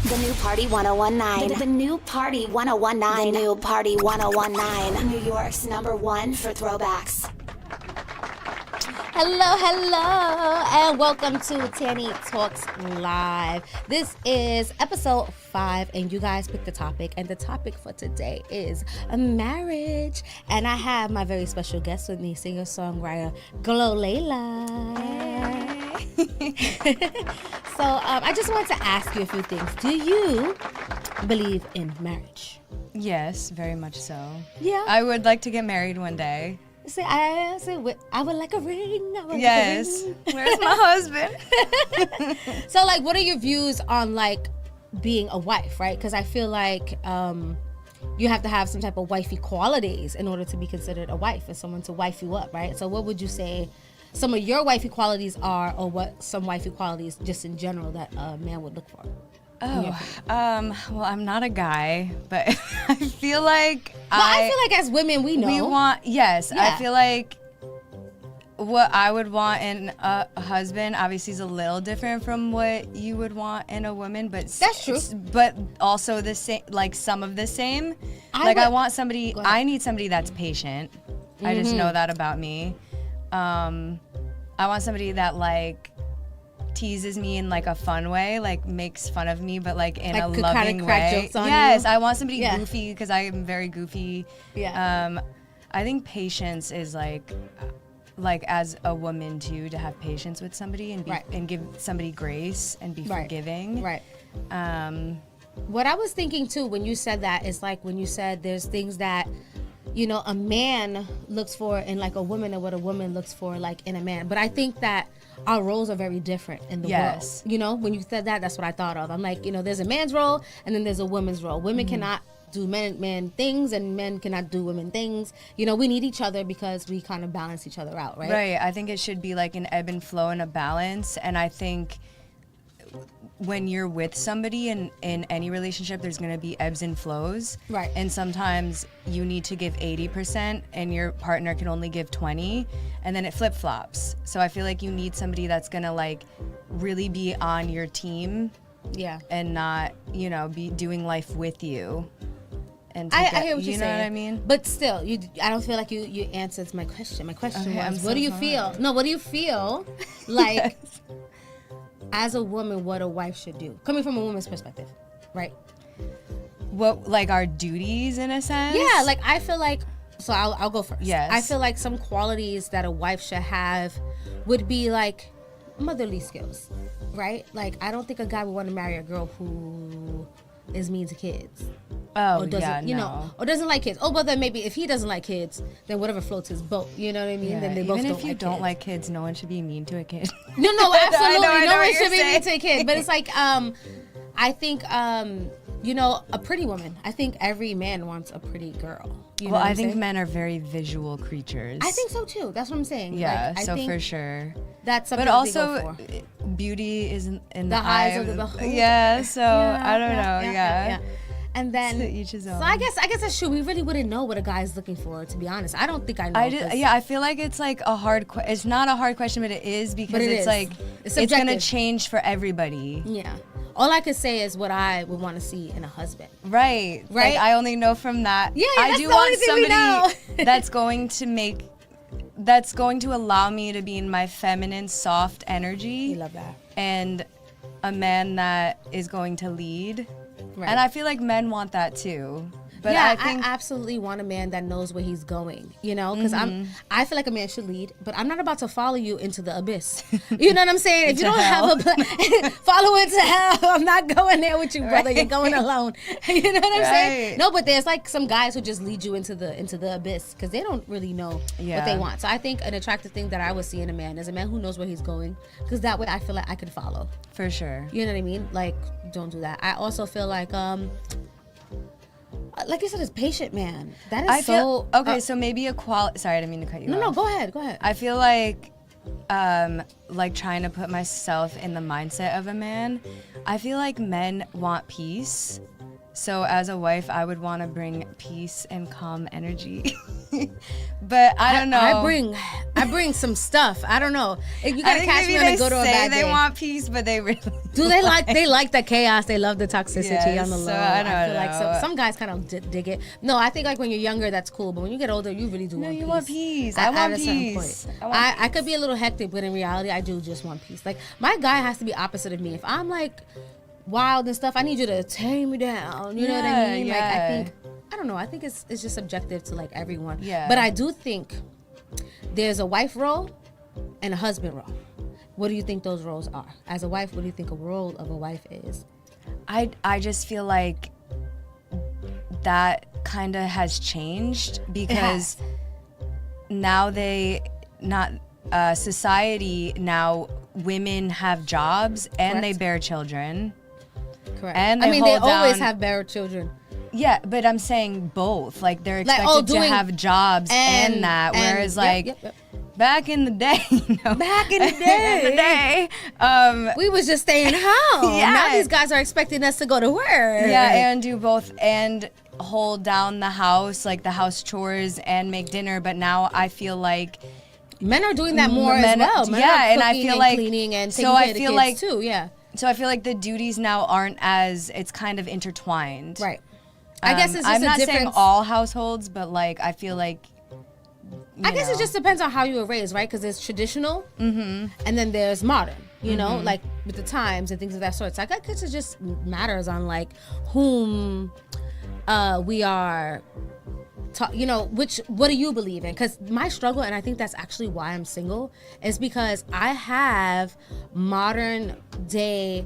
The new Party 1019. The new Party 1019. The new Party 1019. New York's #1 for throwbacks. Hello, and welcome to Tany Talks Live. This is episode 5, and you guys picked the topic, and the topic for today is marriage. And I have my very special guest with me, singer-songwriter Glolialaa. So I just wanted to ask you a few things. Do you believe in marriage? Yes, very much so. Yeah. I would like to get married one day. I would like a ring. Yes. Where's my husband? So, like, what are your views on, like, being a wife, right? Because I feel like you have to have some type of wifey qualities in order to be considered a wife and someone to wife you up, right? So what would you say some of your wifey qualities are, or what some wifey qualities just in general that a man would look for? Well, I'm not a guy, but I feel like I feel like as women we know. Yeah. I feel like what I would want in a husband obviously is a little different from what you would want in a woman, but that's true. But also the same, like some of the same. I need somebody that's patient. I just know that about me. I want somebody that like teases me in like a fun way, like makes fun of me, but like in a loving way. Jokes on yes, you. I want somebody goofy because I am very goofy. Yeah. I think patience is like as a woman too, to have patience with somebody and and give somebody grace and be forgiving. Right. What I was thinking too when you said that is like when you said there's things that a man looks for in like a woman and what a woman looks for like in a man. But I think that our roles are very different in the world. When you said that, that's what I thought of. I'm like, there's a man's role and then there's a woman's role. Women cannot do men things and men cannot do women things. We need each other because we kind of balance each other out, right? Right. I think it should be like an ebb and flow and a balance. And I think when you're with somebody in any relationship, there's going to be ebbs and flows. Right. And sometimes you need to give 80% and your partner can only give 20, and then it flip-flops. So I feel like you need somebody that's going to like really be on your team. Yeah. And not, be doing life with you. And I hear what you're saying. You know what I mean? But still, I don't feel like you answered my question. My question was, what do you feel? No, what do you feel like as a woman, what a wife should do? Coming from a woman's perspective, right? What, like our duties in a sense? Yeah, like I feel like, so I'll go first. Yes. I feel like some qualities that a wife should have would be like motherly skills, right? Like I don't think a guy would want to marry a girl who is mean to kids. Oh, or doesn't, or doesn't like kids. Oh, but then maybe if he doesn't like kids, then whatever floats his boat. You know what I mean? Yeah, then they even both if you don't like kids, no one should be mean to a kid. No, absolutely. No one should be saying. mean to a kid. But it's like, I think, a pretty woman. I think every man wants a pretty girl. Well, I think men are very visual creatures. I think so too. That's what I'm saying. Yeah, like, so for sure. That's something but also, they go for. Beauty is in the eyes eye of the beholder. Yeah, so I don't know. Yeah. And then, each his own. So I guess that's true. We really wouldn't know what a guy's looking for, to be honest. I don't think I know. I feel like it's like a hard question. It's not a hard question, but it is because it's like it's going to change for everybody. Yeah. All I could say is what I would want to see in a husband. Right. Like I only know from that. Yeah, I do want somebody that's going to allow me to be in my feminine, soft energy. I love that. And a man that is going to lead. Right. And I feel like men want that too. But yeah, I absolutely want a man that knows where he's going, because I feel like a man should lead, but I'm not about to follow you into the abyss. You know what I'm saying? If you don't have a follow into hell, I'm not going there with you, brother. You're going alone. You know what I'm saying? No, but there's like some guys who just lead you into the abyss because they don't really know what they want. So I think an attractive thing that I would see in a man is a man who knows where he's going, because that way I feel like I can follow. For sure. You know what I mean? Like, don't do that. I also feel like you said, it's patient, man. That is so maybe sorry, I didn't mean to cut you off. No, go ahead. I feel like trying to put myself in the mindset of a man, I feel like men want peace. So as a wife, I would want to bring peace and calm energy. But I don't know. I bring some stuff. I don't know. You gotta catch me on a good or a bad day. They want peace, but they really do. They like the chaos. They love the toxicity on the low. So I feel like some guys kind of dig it. No, I think like when you're younger, that's cool. But when you get older, you really do want peace. No, you want peace. I want peace. I could be a little hectic, but in reality, I do just want peace. Like my guy has to be opposite of me. If I'm like wild and stuff, I need you to tame me down. You know what I mean? Like I don't know. I think it's just subjective to like everyone. Yeah. But I do think there's a wife role and a husband role. What do you think those roles are? As a wife, what do you think a role of a wife is? I just feel like that kind of has changed because now society now women have jobs and they bear children. Correct. And they always have bear children. Yeah, but I'm saying both. Like they're expected to have jobs and that, whereas back in the day, back in the day, we was just staying home. Yeah. Now these guys are expecting us to go to work. Yeah, and do both and hold down the house, like the house chores and make dinner. But now I feel like men are doing that more as well. Men are and I feel like cleaning and taking care of the kids too. Yeah. So I feel like the duties now aren't as it's kind of intertwined. Right. I guess it's just I'm not saying all households, but like I feel like I guess it just depends on how you were raised, right? Because there's traditional, and then there's modern. You know, like with the times and things of that sort. So I guess it just matters on like whom we are. What do you believe in? Because my struggle, and I think that's actually why I'm single, is because I have modern day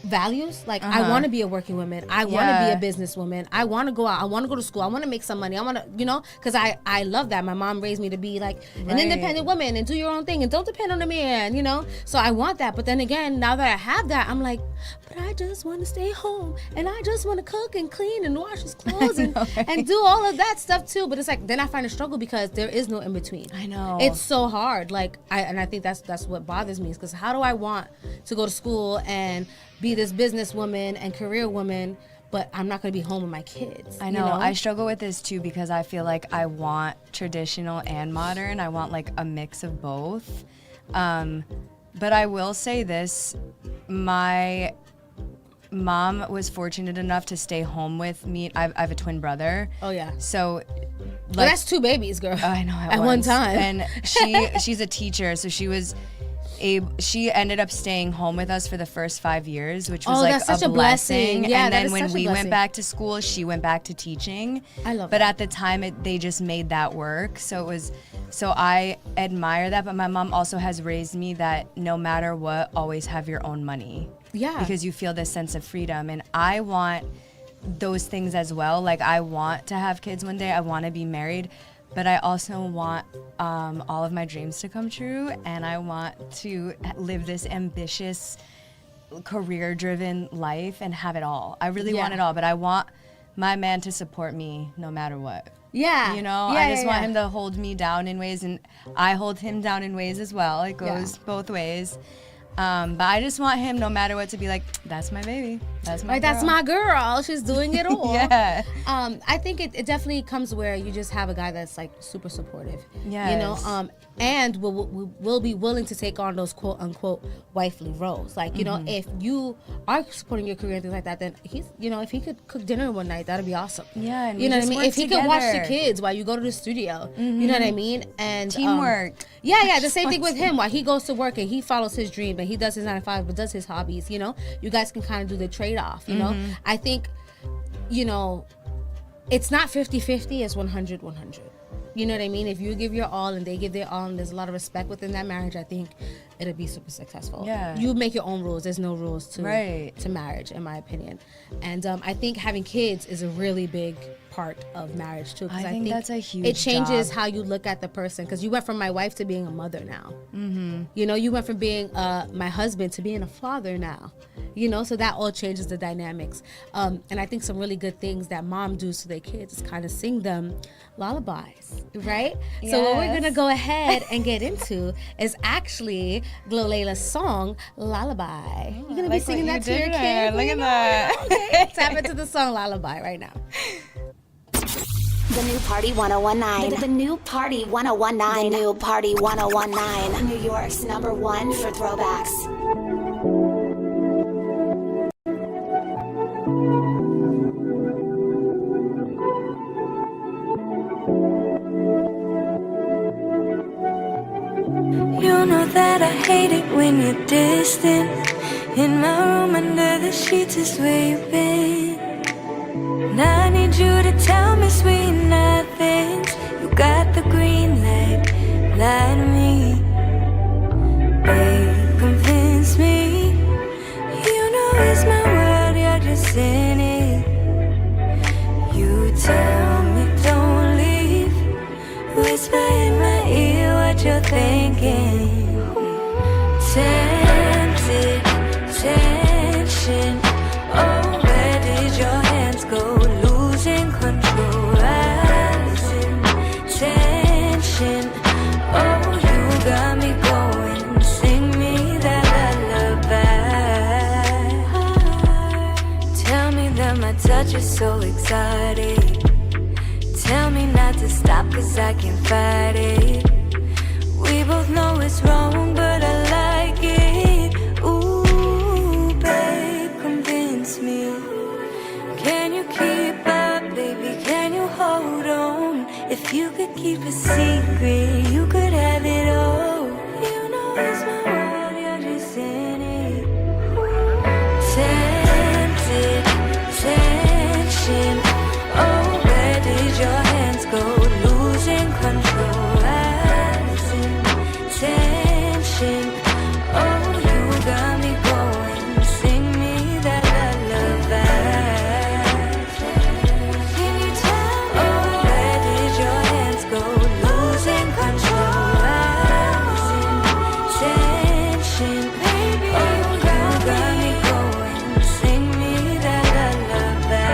values. Like I want to be a working woman. I want to be a businesswoman. I want to go out. I want to go to school. I want to make some money. I want to, because I love that. My mom raised me to be like an independent woman and do your own thing and don't depend on a man, So I want that. But then again, now that I have that, I'm like, but I just want to stay home and I just want to cook and clean and wash his clothes and do all of that stuff too. But it's like, then I find a struggle because there is no in between. I know. It's so hard. Like, I think that's what bothers me is because how do I want to go to school and be this businesswoman and career woman, but I'm not going to be home with my kids. I know. I struggle with this too because I feel like I want traditional and modern. I want like a mix of both. But I will say this, my mom was fortunate enough to stay home with me. I have a twin brother. Oh yeah. So well, that's 2 babies, girl. I know. At one time. And she's a teacher, so she ended up staying home with us for the first 5 years, which was like that's such a blessing. Yeah, and then when we went back to school, she went back to teaching. I love But that. at the time, they just made that work. So I admire that. But my mom also has raised me that no matter what, always have your own money. Yeah. Because you feel this sense of freedom. And I want those things as well. Like I want to have kids one day. I want to be married. But I also want all of my dreams to come true, and I want to live this ambitious, career-driven life and have it all. I really want it all, but I want my man to support me no matter what. Yeah. I just want him to hold me down in ways, and I hold him down in ways as well. It goes both ways. But I just want him, no matter what, to be like, that's my baby. That's my girl. That's my girl. She's doing it all. Yeah. I think it definitely comes where you just have a guy that's like super supportive. Yes. And will be willing to take on those quote unquote wifely roles. Like, if you are supporting your career and things like that, then he's, if he could cook dinner one night, that'd be awesome. Yeah. And you know what I mean? If he could watch the together. kids while you go to the studio, you know what I mean? And Teamwork. Yeah. The same thing with him. While he goes to work and he follows his dream and he does his 9 to 5, but does his hobbies, you guys can kind of do the trade-off, I think, it's not 50-50, it's 100-100. You know what I mean? If you give your all and they give their all and there's a lot of respect within that marriage, I think it'll be super successful. Yeah. You make your own rules. There's no rules to Right. to marriage, in my opinion. And I think having kids is a really big part of marriage too. I think that's a huge it changes job. how you look at the person, because you went from my wife to being a mother now. You know, you went from being my husband to being a father now. You know, so that all changes the dynamics. And I think some really good things that mom does to their kids is kind of sing them lullabies, right? Yes. So what we're gonna go ahead and get into is actually Glolialaa's song "Lullaby." You're gonna be singing that to your kid. Look at that. Okay, tap into the song "Lullaby" right now. The new Party 1019. The new Party 1019. The new Party 1019. New York's #1 for throwbacks. You know that I hate it when you're distant. In my room under the sheets is where you've been. And I need you to tell me sweet nothings. You got the green light, lie to me. Babe, convince me. You know it's my world, you're just in it. You tell me don't leave. Whisper in my ear what you're thinking. Tempted, tension. Oh, where did your hands go? Losing control. Rising tension. Oh, you got me going. Sing me that lullaby. Tell me that my touch is so exotic. Tell me not to stop, 'cause I can't fight it. We both know it's wrong, but I like it. Ooh, babe, convince me. Can you keep up, baby? Can you hold on? If you could keep a secret, you could have it all. You know it's my world, you're just in it. Tempted, tension. Oh, where did your hands go? Losing control. Rising tension. Oh, you got me going. Sing me that lullaby. Can you tell me? Oh, where did your hands go? Losing control. Rising tension. Baby, oh, you got me going. Sing me that lullaby.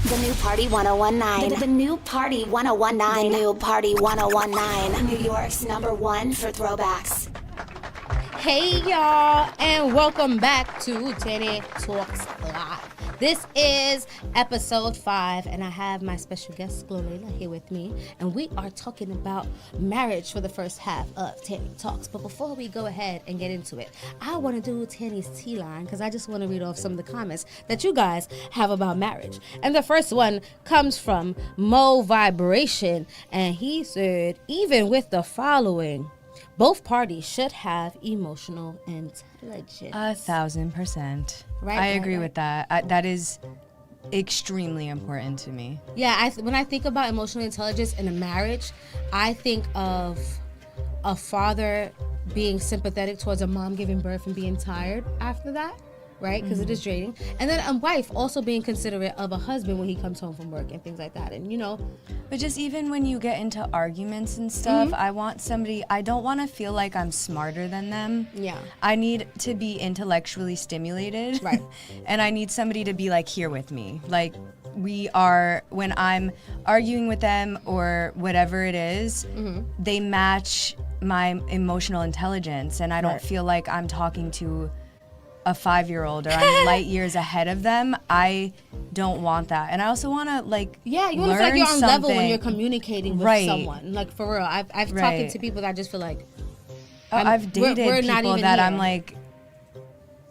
The new Party 1019. The new Party 1019. The new Party 1019. New York's #1 for throwbacks. Hey y'all, and welcome back to Tany Talks Live. This is episode 5, and I have my special guest Glolialaa here with me, and we are talking about marriage for the first half of Tany Talks. But before we go ahead and get into it, I want to do Tany's Tea line, because I just want to read off some of the comments that you guys have about marriage. And the first one comes from Mo Vibration, and he said, even with the following, both parties should have emotional intelligence. 1,000%. Right, I right, agree right. with that. That is extremely important to me. Yeah, when I think about emotional intelligence in a marriage, I think of a father being sympathetic towards a mom giving birth and being tired after that, right? Because it is draining. And then a wife also being considerate of a husband when he comes home from work and things like that. And, you know. But just even when you get into arguments and stuff, I don't want to feel like I'm smarter than them. Yeah. I need to be intellectually stimulated. Right. And I need somebody to be like here with me. Like when I'm arguing with them or whatever it is, they match my emotional intelligence, and I don't feel like I'm talking to a 5-year-old or I'm light years ahead of them. I don't want that. And I also want to You want to feel like learn you're on level when something. you're communicating with Right. someone. Like, for real. I've talked Right. to people that I just feel like, I've dated we're not people even that here. I'm like,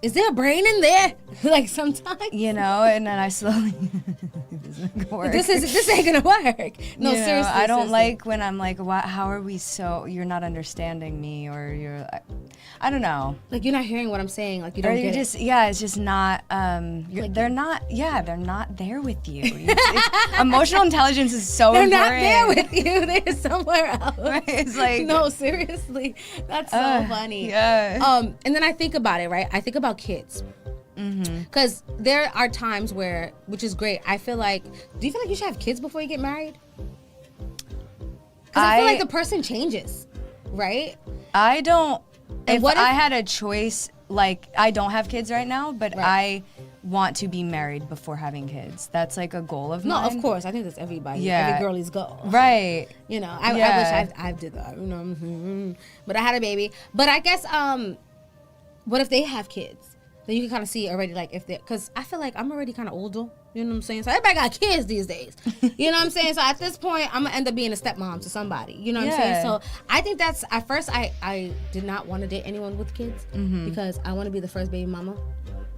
is there a brain in there? Like, sometimes. you know, and then I slowly, isn't gonna work. This ain't gonna work. No, You know, seriously. I don't seriously. like when I'm like, how are we so, you're not understanding me, or I don't know. Like, you're not hearing what I'm saying. Like, you Or don't you're get just, it's just not, they're not there with you. Emotional intelligence is so They're important. not there with you. They're somewhere else. Right? It's like, No, seriously. That's so funny. Yeah. And then I think about it, right? I think about kids. Because there are times where, which is great, I feel like, do you feel like you should have kids before you get married? Because I feel like the person changes, right? I don't, And if I had a choice, like, I don't have kids right now, but Right. I want to be married before having kids. That's like a goal of No, mine. of course. I think that's everybody. Yeah. Every girlie's goal. Right. You know, I Yeah. wish I did that. You know, but I had a baby. But I guess, what if they have kids? Then you can kind of see already, like, if they're, because I feel like I'm already kind of older. You know what I'm saying? So everybody got kids these days. You know what I'm saying? So at this point, I'm gonna end up being a stepmom to somebody. You know what I'm saying? So I think that's, at first I did not want to date anyone with kids because I want to be the first baby mama.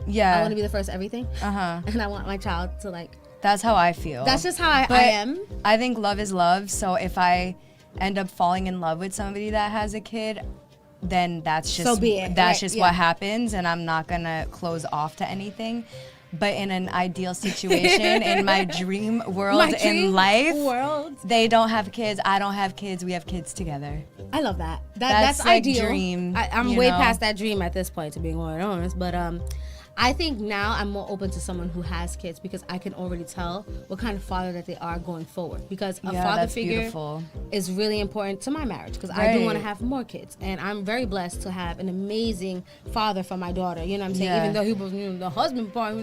Yeah. I want to be the first everything. Uh-huh. And I want my child to, like, That's how I feel. that's just how I But am. I think love is love. So if I end up falling in love with somebody that has a kid, then that's just So be it, that's right, just yeah. what happens, and I'm not gonna close off to anything. But in an ideal situation, in my dream world My in dream life, world. they don't have kids, I don't have kids, we have kids together. I love that. That's That's like ideal. dream, I'm you way know? past that dream at this point, to be quite honest. But I think now I'm more open to someone who has kids because I can already tell what kind of father that they are going forward. Because a Yeah, father that's figure beautiful. is really important to my marriage because I do Right. want to have more kids, and I'm very blessed to have an amazing father for my daughter. You know what I'm saying? Yeah. Even though he was the husband part,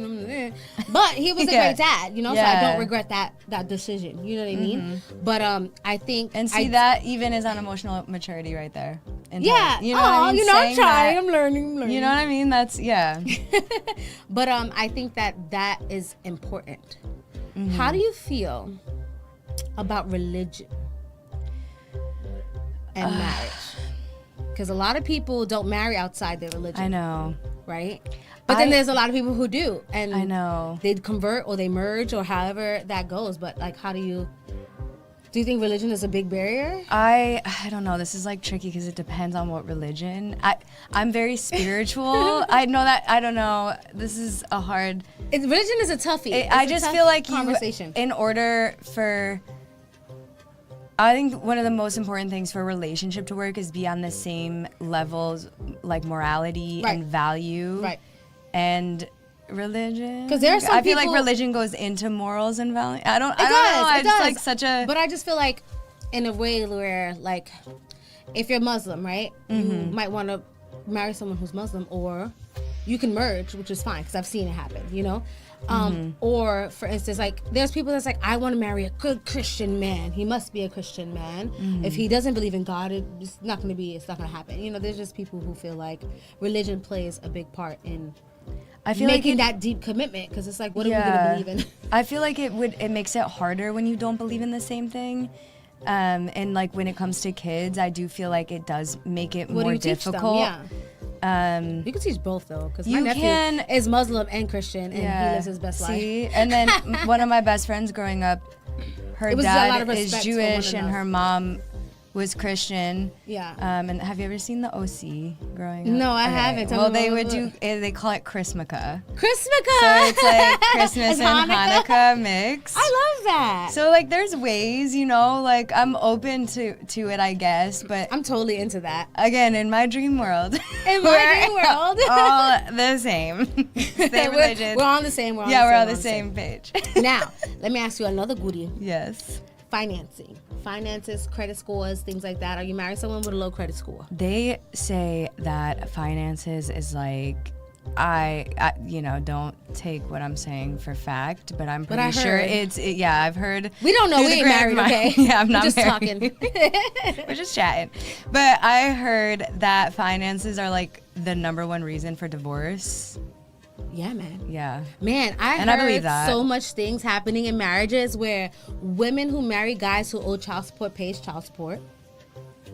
but he was a Yeah. great dad. You know, so I Yeah. don't regret that decision. You know what I mean? But I think And see, that even is on emotional maturity right there. Yeah. You know what I mean? You know, I'm Saying trying. that- I'm learning. You know what I mean? That's, yeah. But I think that is important. How do you feel about religion and marriage? Because a lot of people don't marry outside their religion. I know. Right? But then there's a lot of people who do. And I know. They convert or they merge or however that goes. But, like, do you think religion is a big barrier? I don't know. This is like tricky because it depends on what religion. I'm very spiritual. I know that. I don't know. This is a hard. Religion is a toughie. It's I a just tough feel like conversation. in order for, I think one of the most important things for a relationship to work is be on the same levels, like morality Right. and value. Right. And religion. 'Cause there are some I feel like people- religion goes into morals and value. I don't know. It I just does. like such a. But I just feel like, in a way where, like, if you're Muslim, right, you might want to marry someone who's Muslim, or you can merge, which is fine because I've seen it happen, you know. Or, for instance, like, there's people that's like, I want to marry a good Christian man. He must be a Christian man. If he doesn't believe in God, it's not going to happen. You know, there's just people who feel like religion plays a big part in I feel making like that deep commitment, because it's like, what are we going to believe in? I feel like it makes it harder when you don't believe in the same thing. And like when it comes to kids, I do feel like it does make it What do more you teach them? difficult. Yeah. You can teach both though, because my You nephew can- is Muslim and Christian, and he lives his best life. See, and then one of my best friends growing up, her It was a lot of dad is respect for one Jewish and another. her mom was Christian. Yeah. And have you ever seen the OC growing up? No, I haven't. Tell Well, me they what would it do. was. They call it Christmaka. Christmaka. So it's like Christmas It's and Hanukkah mixed. I love that. So like there's ways, you know, like I'm open to it, I guess, but I'm totally into that. again, in my dream world, In my dream world. all the same. Same religion. We're on the same. We're on the same page. Now, let me ask you another goodie. Yes. Finances, credit scores, things like that. Are you married someone with a low credit score? They say that finances is like, I don't take what I'm saying for fact, but I'm pretty I sure heard. I've heard. We don't know. through We the ain't married, grapevine. okay? Yeah, I'm not We're just married. talking. We're just chatting. But I heard that finances are like the number one reason for divorce. Yeah, man. Yeah. Man, I And heard I believe that. so much things happening in marriages where women who marry guys who owe child support pays child support.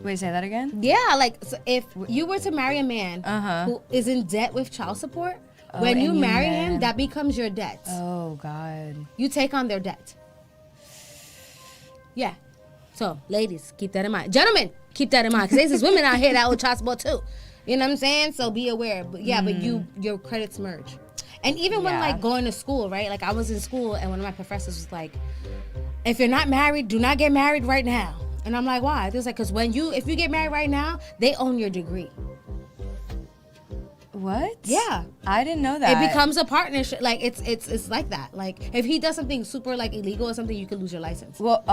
Wait, say that again? Yeah, like, so if you were to marry a man Uh-huh. who is in debt with child support, When you marry him, that becomes your debt. Oh, God. You take on their debt. Yeah. So, ladies, keep that in mind. Gentlemen, keep that in mind. Because there's women out here that owe child support too. You know what I'm saying? So be aware. But yeah, but your credits merge. And even when like going to school, right? Like I was in school and one of my professors was like, if you're not married, do not get married right now. And I'm like, why? It was like, because if you get married right now, they own your degree. What? Yeah. I didn't know that. It becomes a partnership. Like it's like that. Like if he does something super like illegal or something, you could lose your license. Well,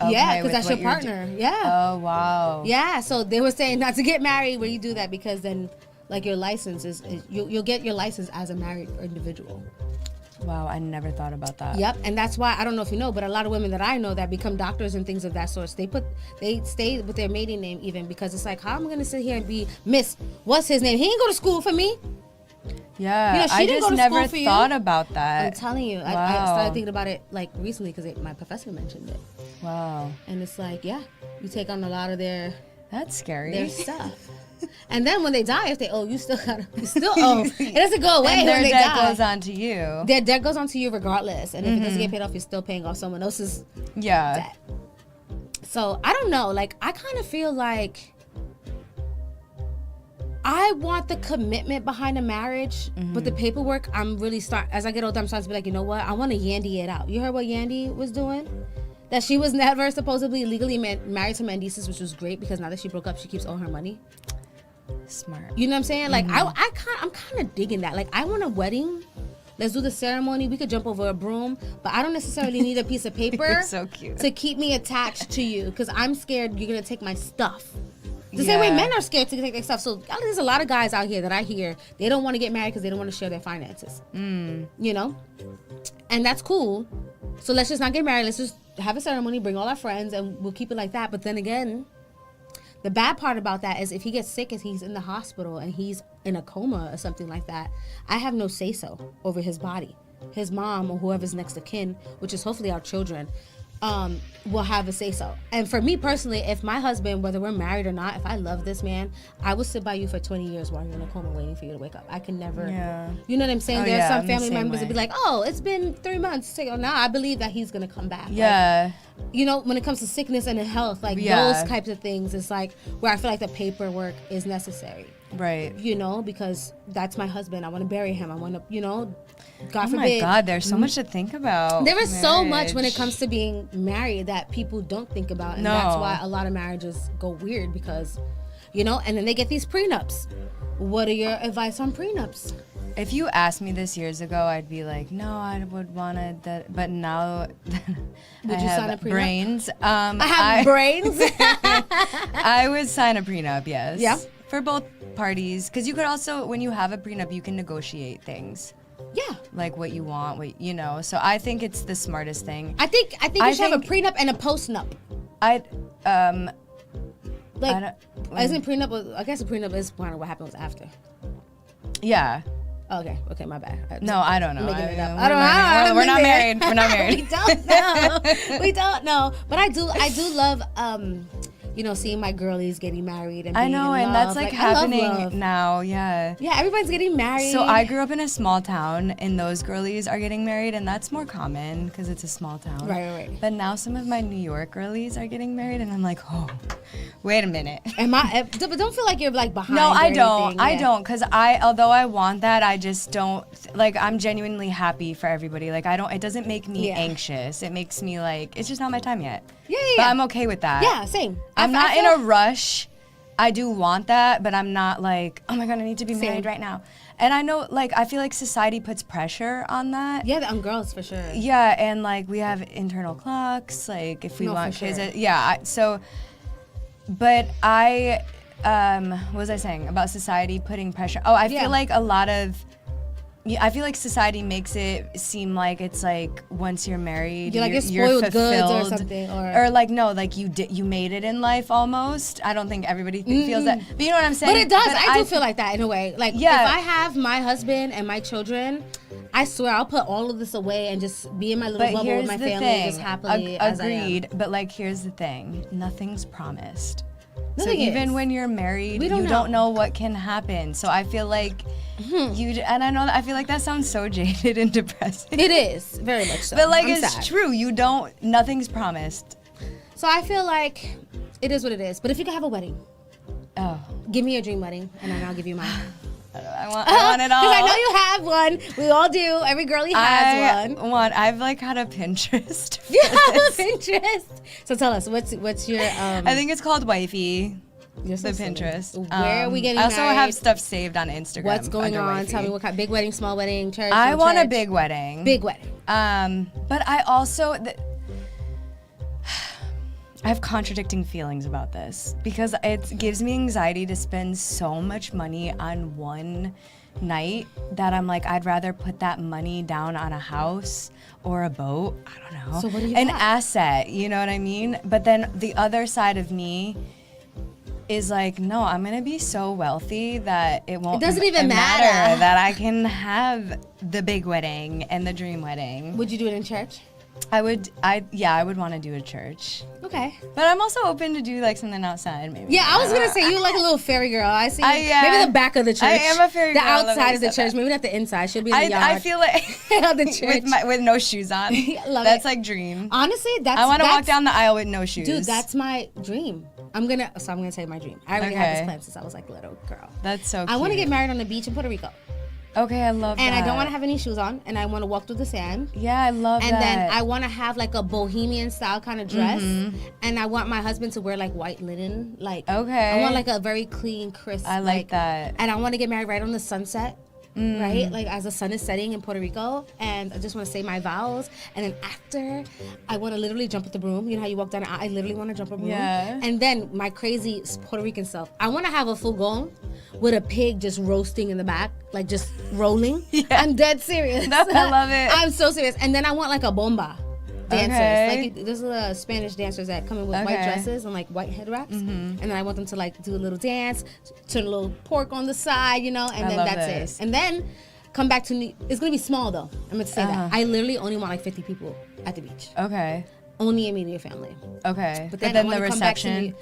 yeah, because that's your partner. Yeah. Oh, wow. Yeah. So they were saying not to get married when you do that because then like your license is you'll get your license as a married individual. Wow, I never thought about that. Yep, and that's why I don't know if you know, but a lot of women that I know that become doctors and things of that sort, they stay with their maiden name even because it's like, how am I gonna sit here and be Miss? What's his name? He ain't go to school for me. Yeah, you know, I just never thought about that. I'm telling you, I started thinking about it like recently because my professor mentioned it. Wow, and it's like, yeah, you take on a lot of their. That's scary. Their stuff. And then when they die, if they owe, you still owe. It doesn't go away and when they die. Their debt goes on to you. Their debt goes on to you regardless. And if it doesn't get paid off, you're still paying off someone else's debt. So I don't know. Like I kind of feel like I want the commitment behind a marriage, but the paperwork, as I get older, I'm starting to be like, you know what? I want to Yandy it out. You heard what Yandy was doing? That she was never supposedly legally married to Mendices, which was great because now that she broke up, she keeps owing her money. Smart. You know what I'm saying? Like I'm kind of digging that. Like I want a wedding. Let's do the ceremony. We could jump over a broom, but I don't necessarily need a piece of paper so cute. To keep me attached to you because I'm scared you're gonna take my stuff. The same way men are scared to take their stuff. So there's a lot of guys out here that I hear they don't want to get married because they don't want to share their finances. You know, and that's cool. So let's just not get married. Let's just have a ceremony, bring all our friends, and we'll keep it like that. But then again, the bad part about that is if he gets sick and he's in the hospital and he's in a coma or something like that, I have no say-so over his body. His mom or whoever's next of kin, which is hopefully our children, will have a say-so. And for me personally, if my husband, whether we're married or not, if I love this man, I will sit by you for 20 years while you're in a coma waiting for you to wake up. I can never, you know what I'm saying? There are some family members that be like, oh, it's been 3 months. So now I believe that he's going to come back. Yeah. Like, you know, when it comes to sickness and health, like those types of things, it's like where I feel like the paperwork is necessary. Right. You know, because that's my husband. I want to bury him. I want to, you know, God forbid. Oh my God, there's so much to think about. There is so much when it comes to being married that people don't think about. And that's why a lot of marriages go weird because, you know, and then they get these prenups. What are your advice on prenups? If you asked me this years ago, I'd be like, no, I would want to, but now would you sign a prenup? Brains. I have brains? I would sign a prenup, yes. Yeah. For both parties. Because you could also, when you have a prenup, you can negotiate things. Yeah. Like what you want, you know. So I think it's the smartest thing. I think you should have a prenup and a postnup. Isn't prenup, I guess a prenup is kind of what happens after. Yeah. Okay, my bad. No, I don't know. We're not married. We're not married. We don't know. But I do love you know, seeing my girlies getting married and being I know, in and love. that's like happening now, yeah. Yeah, everybody's getting married. So I grew up in a small town, and those girlies are getting married, and that's more common because it's a small town. Right. But now some of my New York girlies are getting married, and I'm like, oh, wait a minute. But don't feel like you're like behind. No, I don't. Anything. I don't, because although I want that, I just don't. Like, I'm genuinely happy for everybody. Like, it doesn't make me anxious. It makes me like, it's just not my time yet. Yeah. But I'm okay with that. Yeah, same. I'm not in a rush. I do want that, but I'm not like, oh my God, I need to be married right now. And I know, like, I feel like society puts pressure on that. Yeah, on girls for sure. Yeah, and like we have internal clocks, like if we want kids. Sure. But what was I saying about society putting pressure? Oh, I feel like I feel like society makes it seem like it's like once you're married, you're spoiled goods or something, or like no, like you made it in life almost. I don't think everybody feels that, but you know what I'm saying. But it does. I do feel like that in a way. Like if I have my husband and my children, I swear I'll put all of this away and just be in my little bubble with my family, just happily. Agreed. But like, here's the thing: nothing's promised. So even when you're married, you don't know what can happen. So I feel like and I know that I feel like that sounds so jaded and depressing. It is, very much so. But like, I'm it's sad. true. Nothing's promised. So I feel like it is what it is. But if you could have a wedding, give me your dream wedding, and then I'll give you mine. I want it all. Because I know you have one. We all do. Every girlie has one. I've like had a Pinterest. You have a Pinterest. So tell us, what's your? I think it's called Wifey. You're so the silly. Pinterest. Where are we getting I also married? have stuff saved on Instagram. What's going on? Wifey. Tell me what kind. Big wedding, small wedding, church. I want a church? big wedding. Big wedding. But I also. I have contradicting feelings about this because it gives me anxiety to spend so much money on one night that I'm like, I'd rather put that money down on a house or a boat. I don't know. So what do you An got? asset, you know what I mean? But then the other side of me is like, no, I'm gonna be so wealthy that it won't. It doesn't even matter that I can have the big wedding and the dream wedding. Would you do it in church? I would want to do a church. Okay. But I'm also open to do like something outside, maybe. Yeah, I was gonna say you like a little fairy girl. I see. Yeah. Maybe the back of the church. I am a fairy girl. The outside of the church, maybe not the inside. She'll be in the yard. I feel like of the church. with no shoes on. Love That's it. like dream. Honestly, I want to walk down the aisle with no shoes. Dude, that's my dream. I'm gonna tell you my dream. I already had this plan since I was like a little girl. That's so cute. I want to get married on the beach in Puerto Rico. Okay, I love that. And I don't want to have any shoes on, and I want to walk through the sand. Yeah, I love that. And then I want to have like a bohemian style kind of dress, and I want my husband to wear like white linen. Like, okay, I want like a very clean, crisp. I like that. And I want to get married right on the sunset. Right, like as the sun is setting in Puerto Rico, and I just want to say my vows, and then after, I want to literally jump at the broom. You know how you walk down? I literally want to jump a broom. Yeah. And then my crazy Puerto Rican self, I want to have a fugon with a pig just roasting in the back, like just rolling. Yeah. I'm dead serious. I love it. I'm so serious. And then I want like a bomba dancers. Okay. Like there's the Spanish dancers that come in with white dresses and like white head wraps, and then I want them to like do a little dance, turn a little pork on the side, you know, and then that's this. it. And then come back to it's gonna be small though. I'm gonna say that. I literally only want like 50 people at the beach. Okay. Only immediate family. Okay. But then, the reception.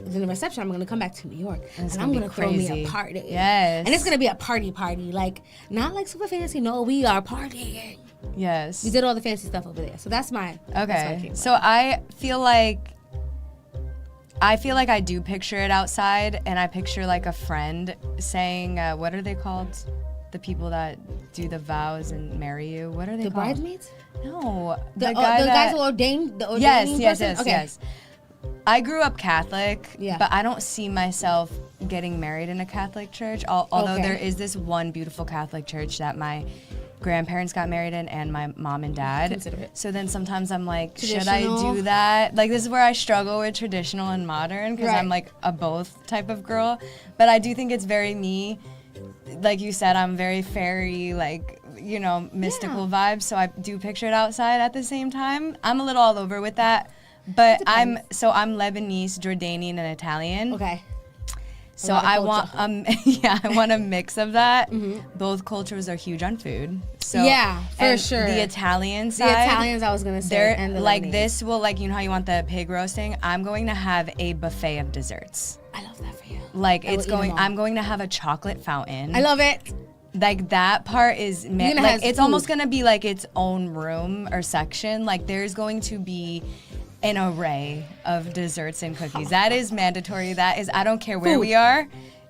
The reception, I'm gonna come back to New York, It's and I'm gonna gonna be throw me crazy. a party. Yes. And it's gonna be a party, like not like super fancy. No, we are partying. Yes. We did all the fancy stuff over there, so that's my dream. So I feel like I do picture it outside, and I picture like a friend saying, what are they called? The people that do the vows and marry you. What are they called? The bridesmaids? No. The guys who ordained the ordaining person? Okay. Yes. I grew up Catholic, Yeah. but I don't see myself getting married in a Catholic church, although Okay. there is this one beautiful Catholic church that my grandparents got married in and my mom and dad. Considerate. So then sometimes I'm like, should I Traditional. do that? Like, this is where I struggle with traditional and modern because Right. I'm like a both type of girl. But I do think it's very me. Like you said, I'm very fairy, like, you know, mystical vibes. So I do picture it outside at the same time. I'm a little all over with that. But I'm Lebanese, Jordanian, and Italian. Okay. So lot of I culture. want a mix of that. Both cultures are huge on food. So Yeah, for and sure. The Italian The side, Italians, I was gonna say, they're and the like Lebanese. this will like, you know how you want the pig roasting? I'm going to have a buffet of desserts. I love that for you. Like I will it's eat 'em going. all. I'm going to have a chocolate fountain. I love it. Like that part is gonna have like it's food. almost gonna be like its own room or section. Like there's going to be an array of desserts and cookies. That is mandatory. That is, I don't care where Food. we are.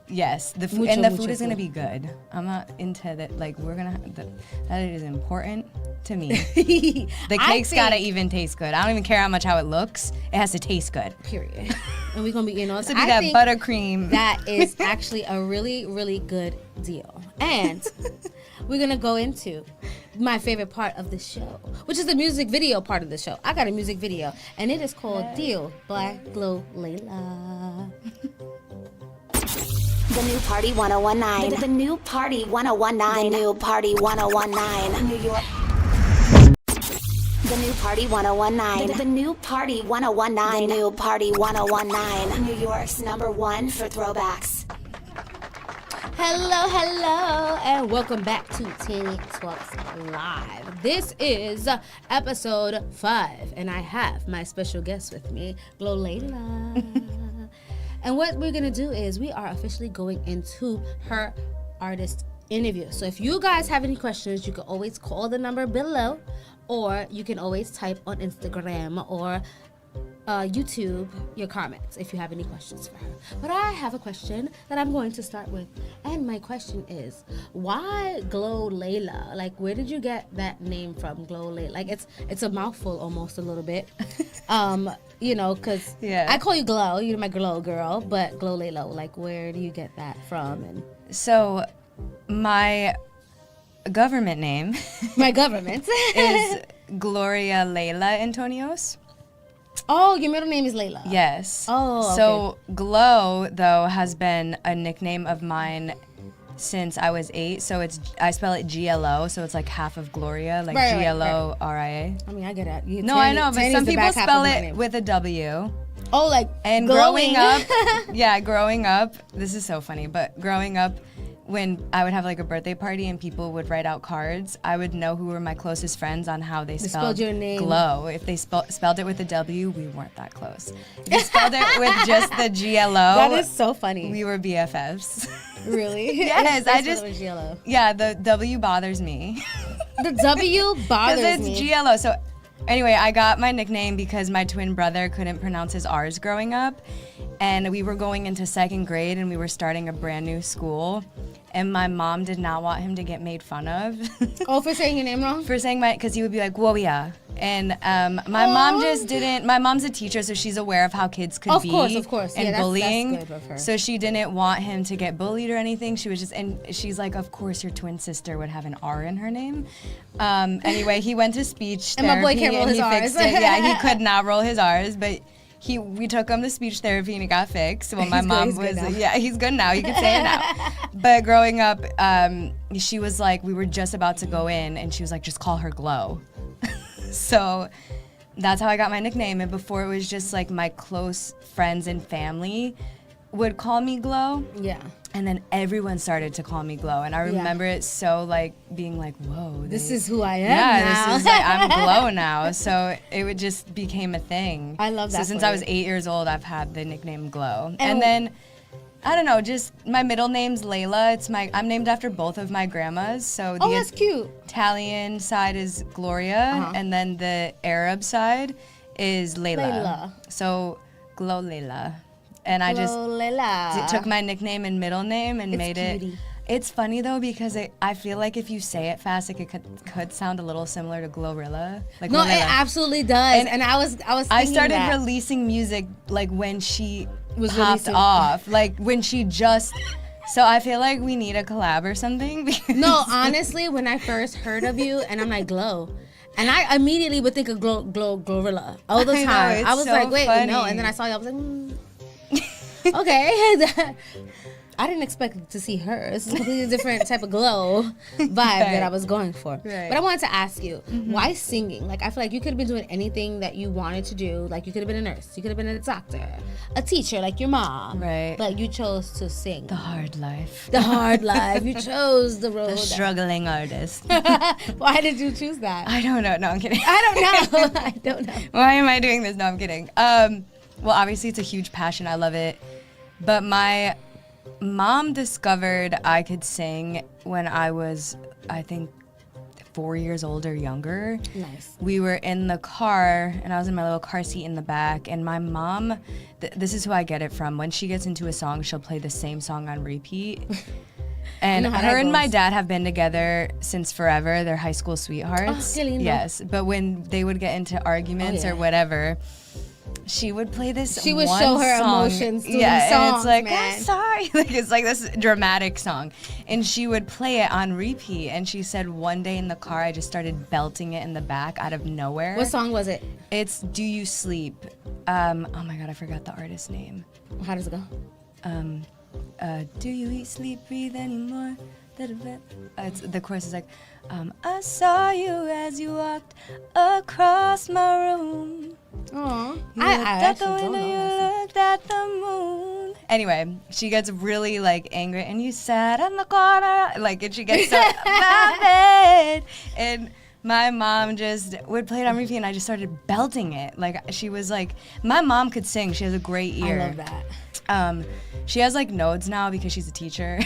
Yes, the food, Mucho, and the mucho food is gonna food. be good. I'm not into that. Like we're gonna that is important to me. The I cake's gotta think- even taste good. I don't even care how much how it looks. It has to taste good. Period. And we're gonna be, you know, It's to be I that think buttercream. that is actually a really, really good deal. And we're gonna go into my favorite part of the show, which is the music video part of the show. I got a music video, and it is called Deal by Glolialaa. The new Party 1019. The new Party 1019. The new Party 1019. New York. The new Party 1019. The new Party 1019. The new Party 1019. New York's #1 for throwbacks. Hello, and welcome back to Tany Talks Live. This is episode 5, and I have my special guest with me, Glolialaa. And what we're going to do is we are officially going into her artist interview. So if you guys have any questions, you can always call the number below, or you can always type on Instagram or YouTube your comments if you have any questions for her. But I have a question that I'm going to start with, and my question is, why Glolialaa? Like, where did you get that name from, Glolialaa? Like, it's a mouthful almost a little bit. You know, because I call you Glow, you're my Glow girl, but Glolialaa, like, where do you get that from? And so my government name my government is Glolialaa Antonios. Oh, your middle name is Layla. Yes. Oh, okay. So Glow, though, has been a nickname of mine since I was 8. So I spell it GLO, so it's like half of Gloria, like GLORIA. I mean, I get it. I know, but some people spell it with a W. Oh, like and glowing. growing up, this is so funny, but growing up, when I would have like a birthday party and people would write out cards, I would know who were my closest friends on how they spelled your name. Glow. If they spelled it with a W, we weren't that close. If they spelled it with just the GLO, that is so funny. We were BFFs. Really? Yes, GLO. Yeah, the W bothers me. The W bothers me. Because it's GLO. So anyway, I got my nickname because my twin brother couldn't pronounce his R's growing up. And we were going into 2nd grade and we were starting a brand new school. And my mom did not want him to get made fun of. Oh, for saying your name wrong? For saying because he would be like, Glolialaa. And my mom just didn't, my mom's a teacher, so she's aware of how kids could be. Of course. And bullying. That's good of her. So she didn't want him to get bullied or anything. She was just, and she's like, of course your twin sister would have an R in her name. Anyway, he went to speech therapy. And my boy can't roll his R's. Fixed it. Yeah, he could not roll his R's, but we took him to speech therapy and he got fixed. Well, my mom he's good now. You can say it now. But growing up, she was like, we were just about to go in and she was like, just call her Glow. So that's how I got my nickname. And before it was just like my close friends and family would call me Glow. Yeah. And then everyone started to call me Glow. And I remember it so like being like, whoa. This is who I am now. This is like, I'm Glow now. now. So it just became a thing. I love that. So since I was 8 years old, I've had the nickname Glow. And then, I don't know, just my middle name's Layla. I'm named after both of my grandmas. So the that's cute. Italian side is Gloria, and then the Arab side is Layla. So Glolialaa. And I just took my nickname and middle name and made it. It's funny though because I feel like if you say it fast, it could sound a little similar to Glorilla. Like no, Glorilla. it absolutely does. And I was. I started releasing music like when she popped off, like when she just. So I feel like we need a collab or something. No, honestly, when I first heard of you, and I'm like Glow. And I immediately would think of Glorilla all the time. I was so like, wait, funny. No. And then I saw you, I was like, okay. I didn't expect to see her. This is a completely different type of Glow vibe that I was going for. Right. But I wanted to ask you, why singing? Like, I feel like you could have been doing anything that you wanted to do. Like, you could have been a nurse. You could have been a doctor. A teacher, like your mom. Right. But you chose to sing. The hard life. The hard life. You chose the road. The struggling artist. Why did you choose that? I don't know. No, I'm kidding. I don't know. I don't know. Why am I doing this? No, I'm kidding. Well, obviously, it's a huge passion. I love it. But my mom discovered I could sing when I was, I think, 4 years old or younger. Nice. We were in the car, and I was in my little car seat in the back, and my mom, this is who I get it from. When she gets into a song, she'll play the same song on repeat. And her and my dad have been together since forever. They're high school sweethearts. Oh, qué lindo. Yes, but when they would get into arguments or whatever, she would play this. She would show her song. emotions through songs, and it's like, man. I'm sorry. Like it's like this dramatic song, and she would play it on repeat. And she said one day in the car, I just started belting it in the back out of nowhere. What song was it? It's "Do You Sleep." Oh my God, I forgot the artist's name. How does it go? Do you eat, sleep, breathe anymore? The chorus is like, I saw you as you walked across my room. Aww. You looked out the window, you looked at the moon. Anyway, she gets really like angry, and you sat in the corner, like, and she gets so mad. And my mom just would play it on repeat, and I just started belting it. Like, she was like, my mom could sing. She has a great ear. I love that. She has like nodes now because she's a teacher,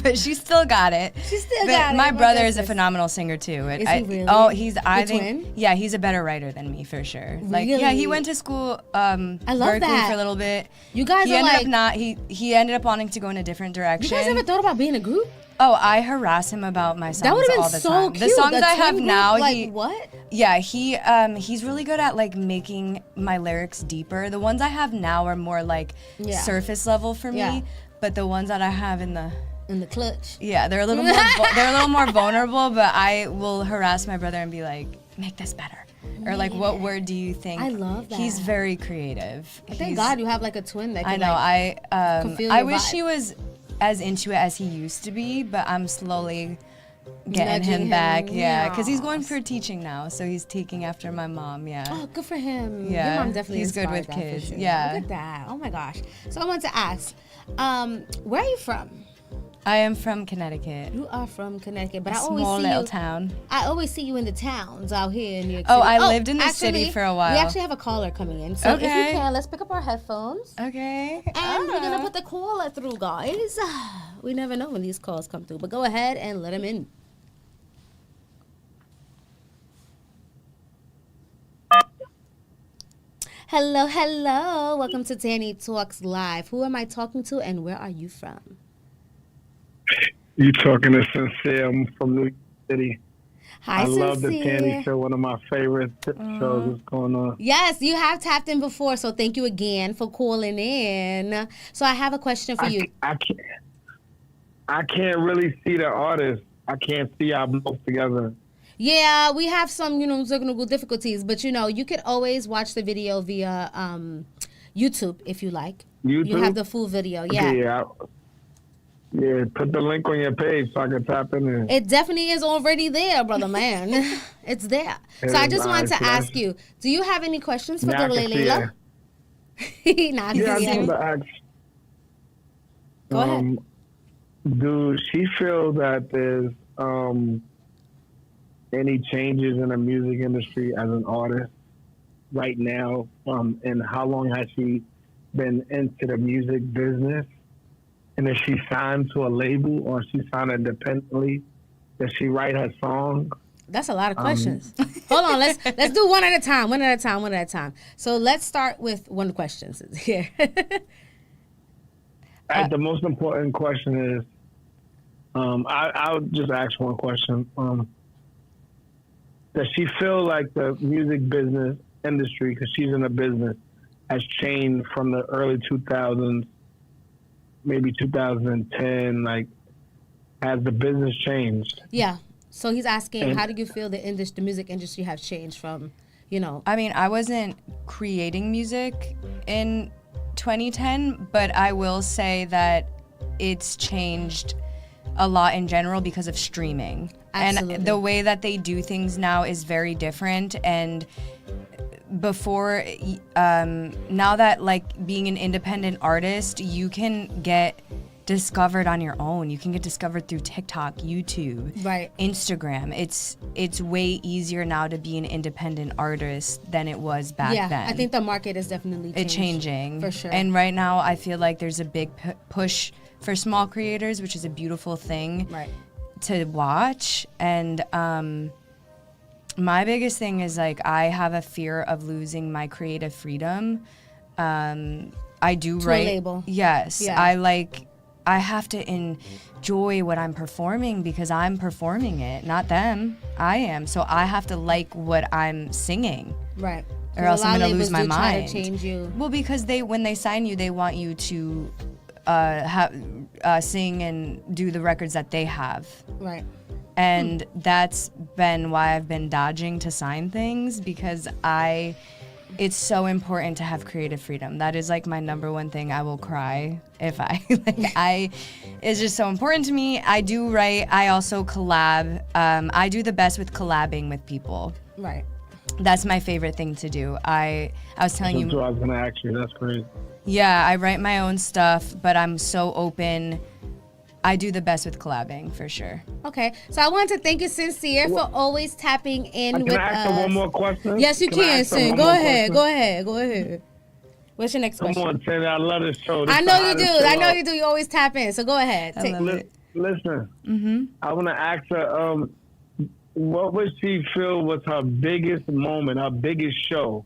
but she still got it. She still got it. My brother is a phenomenal singer too. Is he really? Oh, he's I The think twin? yeah, he's a better writer than me for sure. Like Really? yeah, he went to school I love Berkeley that. for a little bit. You guys he are ended like. up not he ended up wanting to go in a different You direction. guys ever thought about being a group? Oh, I harass him about my songs That would have all been the so time. cute. The songs The I have twin group, now, like what? Yeah, he's really good at like making my lyrics deeper. The ones I have now are more like surface level for me, Yeah. but the ones that I have in the clutch. yeah, they're a little more they're a little more vulnerable. But I will harass my brother and be like, make this better, or like, what word do you think? I love that. He's very creative. Thank God you have like a twin that can I know. can feel I your wish vibe. he was as into it as he used to be, but I'm slowly getting Nudging him back. him. Yeah, because he's going Yes. for teaching now, so he's taking after my mom. Yeah. Oh, good for him. Yeah, Your mom definitely he's good inspired with that for kids. sure. Yeah. Look at that. Oh my gosh. So I want to ask, where are you from? I am from Connecticut. You are from Connecticut, but I Small always see little you. town. I always see you in the towns out here in New York Oh, City. I lived in the city actually, for a while. We actually have a caller coming in, so if you Okay. can, let's pick up our headphones. Okay. And we're gonna put the caller through, guys. We never know when these calls come through, but go ahead and let him in. Hello, hello. Welcome to Tany Talks Live. Who am I talking to and where are you from? You talking to Sincere? I'm from New York City. Hi, I love the Sincere. Tany Show, one of my favorite shows. What's going on? Yes, you have tapped in before, so thank you again for calling in. So I have a question for you. I can't really see the artist. I can't see our both together. Yeah, we have some, technical difficulties, but you could always watch the video via YouTube if you like. YouTube? You have the full video, yeah. Okay, yeah, put the link on your page so I can tap in there. It definitely is already there, brother man. It's there. It So I is just wanted to nice, ask you, do you have any questions for Yeah, I can see Glolialaa? Nah, I can Yeah, I see just it. want to ask. Go ahead. Do she feel that there's any changes in the music industry as an artist right now? And how long has she been into the music business? And is she signed to a label or is she signed independently? Does she write her songs? That's a lot of questions. Hold on, let's do one at a time. So let's start with one question here. The most important question is, I'll just ask one question. Does she feel like the music business industry, because she's in a business, has changed from the early 2000s, maybe 2010? Like, has the business changed? Yeah. So he's asking, And- how do you feel the music industry has changed from, I mean, I wasn't creating music in 2010, but I will say that it's changed a lot in general because of streaming. Absolutely. And the way that they do things now is very different. And before, now that like being an independent artist, you can get discovered on your own. You can get discovered through TikTok, YouTube, Right. Instagram. It's way easier now to be an independent artist than it was back yeah, then. I think the market is definitely it's changing for sure. And right now, I feel like there's a big push for small creators, which is a beautiful thing right. to watch. And my biggest thing is like I have a fear of losing my creative freedom. I do To a write. label. Yes, Yeah. I have to enjoy what I'm performing because I'm performing it, not them. I am. So I have to like what I'm singing. Right. Or 'Cause else a lot I'm of gonna lose labels my do try mind. to change you. Well, because when they sign you, they want you to sing and do the records that they have. Right. And that's been why I've been dodging to sign things, because it's so important to have creative freedom. That is like my number one thing. I will cry if it's just so important to me. I do write. I also collab. I do the best with collabing with people. Right. That's my favorite thing to do. I was telling That's you. what I was going to ask you. That's crazy. Yeah, I write my own stuff, but I'm so open. I do the best with collabing, for sure. Okay. So I want to thank you, Sincere, for always tapping in Can with I ask us. her one more question? Yes, you can, I ask her Sin. one Go more ahead. question? Go ahead. Go ahead. What's your next Come question? on, Tany. I love this show. I know you do. I know you do. You always tap in. So go ahead. Listen, I want to ask her, what would she feel was her biggest moment, her biggest show